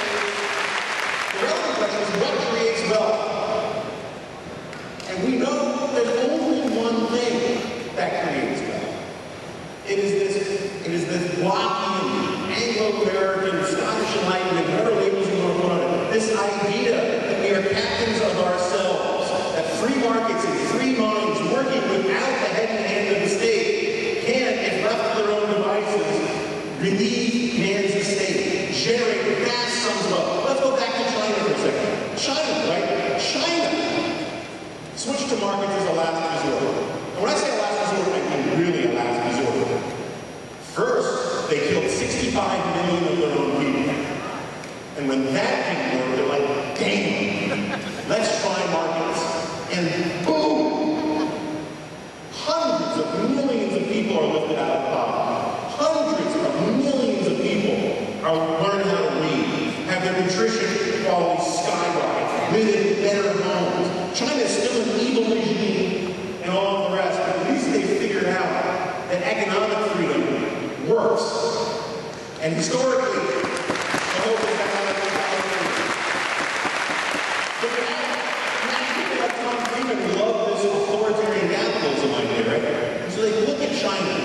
the relevant question is, what creates wealth? And we know there's only one thing that creates wealth. It is this blocky, Anglo-American, Scottish Enlightenment, whatever labels you want to put on it. This idea that we are captains of ourselves, that free markets and free minds working without the heavy hand of the state can, if left to their own devices, relieve man's estate, generate vast sums of wealth. Let's go back to China for a second. China, right? China switched to markets as a last resort. And when I say a last resort, I mean really a last resort. First, they killed 65 million of their own people. And when that didn't work, they're like, damn, let's try markets. And boom! Hundreds of millions of people are lifted out of poverty. Hundreds of millions of people are learning how to read, have their nutrition quality skyrocket, live in better homes. China is still an evil regime and all of the rest, but at least they figured out that economic freedom works. And historically, the hope is economic freedom. But now people like Tom Friedman love this authoritarian capitalism idea, right? And so they look at China,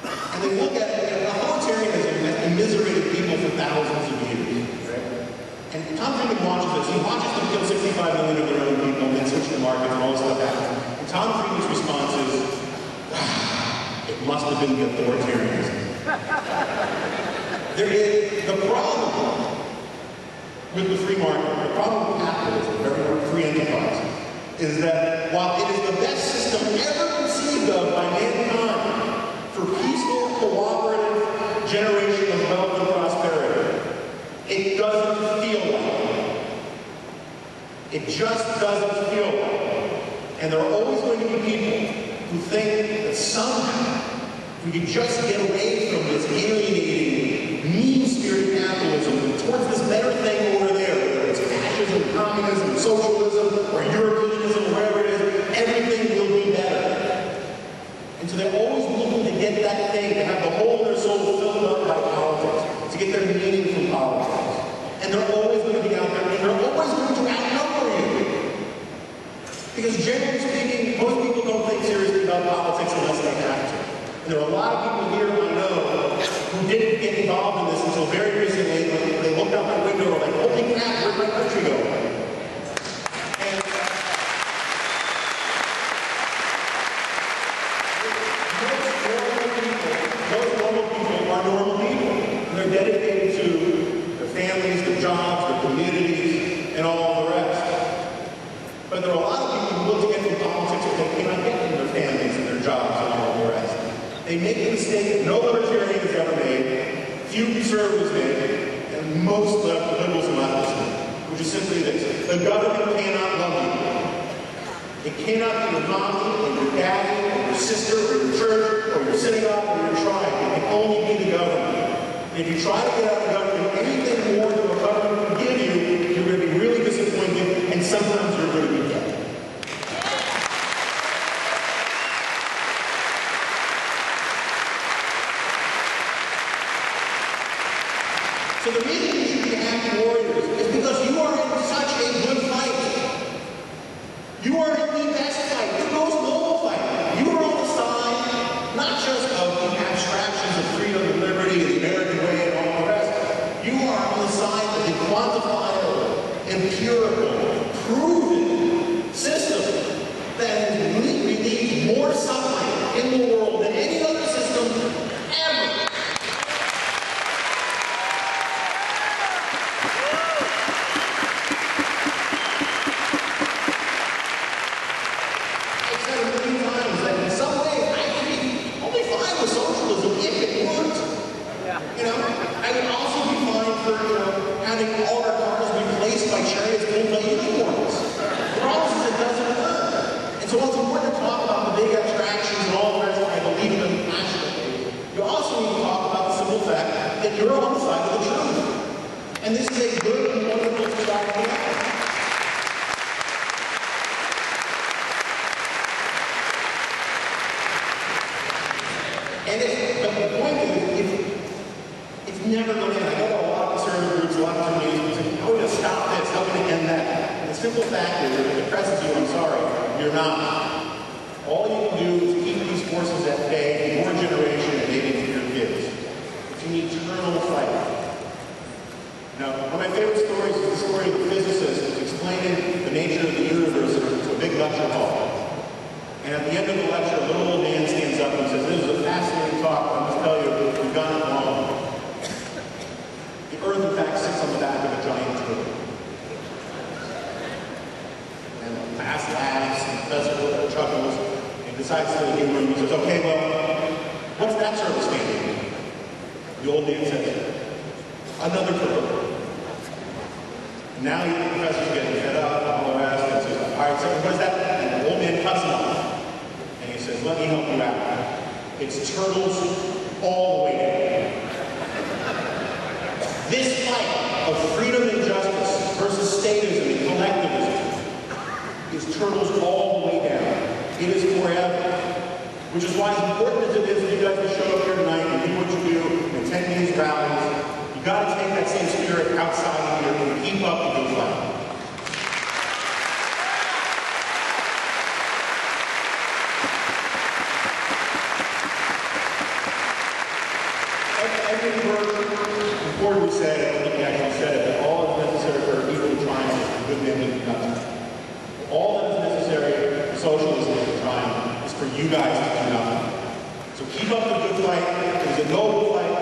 and they look at authoritarianism has immiserated people for thousands of years, right? And Tom Friedman watches this. He watches them kill 65 million of their own people and then switch the markets and all this stuff happens. And Tom Friedman's response is, wow, it must have been the authoritarianism. There is the problem with the free market, the problem with capitalism, free enterprise, is that while it is the best system ever conceived of by mankind for peaceful, cooperative generation of wealth and prosperity, it doesn't feel like it. It just doesn't feel like it. And there are always going to be people who think that somehow we could just get away from this alienating, mean-spirited capitalism towards this better thing over there, whether it's fascism, communism, socialism, or Europeanism, or wherever it is, everything will be better. And so they're always looking to get that thing, to have the hole in their soul filled up by politics, to get their meaning from politics. And they're always going to be out there, and they're always going to outnumber you. Because generally speaking, most people don't think seriously about politics unless they have to. And there are a lot of people here I know who didn't get involved in this until very recently when they looked out my window and were like, holy crap, where'd my country go? And most normal people are normal people. And they're dedicated to their families, their jobs, their communities, and all the rest. But there are a lot of people who look to get from politics what they cannot get from their families and their jobs and all the rest. They make a mistake that no libertarian has ever made, few conservatives made, and most liberals and leftists made, which is simply this. The government cannot love you. It cannot be your mommy, or your daddy, or your sister, or your church, or your synagogue, or your tribe. It can only be the government. And if you try to get out of the government anything more than what government can give you, you're going to be really disappointed, and sometimes you're going to be dead. So the reason you should be happy warriors is because you are in such a good fight. You are in the best fight, the most noble fight. You are on the side, not just of the abstractions of freedom and liberty and the American way and all the rest. You are on the side of the quantifiable, empirical, proven system that has relieved more suffering in the world than any other system ever. Having all our cars replaced by chariots pulled by unicorns. The problem is it doesn't work. And so while it's important to talk about the big abstractions and all the rest, I believe in them passionately, you also need to talk about the simple fact that you're on the side of the truth. And this is a good and wonderful side of the matter. And the point is, it's never going to end. I know a lot of conservative groups, a lot of you're not. All you can do is keep these forces at bay for your generation and maybe for your kids. It's an eternal fight. Now, one of my favorite stories is the story of a physicist who's explaining the nature of the universe to a big lecture hall. And at the end of the lecture, a little old man stands up and says, "This is a fascinating talk, but I must tell you, we've gotten it wrong. The Earth, in fact, sits on the back of a giant turtle." And the class laughs, and the professor chuckles, and decides to humor him. He says, "Okay, well, what's that turtle standing for?" The old man says, "Another turtle." And now the professor's getting fed up and all the rest, and says, "All right, so what is that?" And the old man cuts him off. And he says, "Let me help you out. It's turtles all the way down." This fight of freedom and justice versus statism and collectivism is turtles all the way down. It is forever. Which is why, as important as it is for you guys to show up here tonight and do what you do and attend these rallies, you got to take that same spirit outside of here and keep up the good fight. Before we said, I don't think we actually said it, that all that is necessary for people to triumph is for good men to do nothing. All that is necessary for socialism to triumph is for you guys to do nothing. So keep up the good fight. It is a noble fight.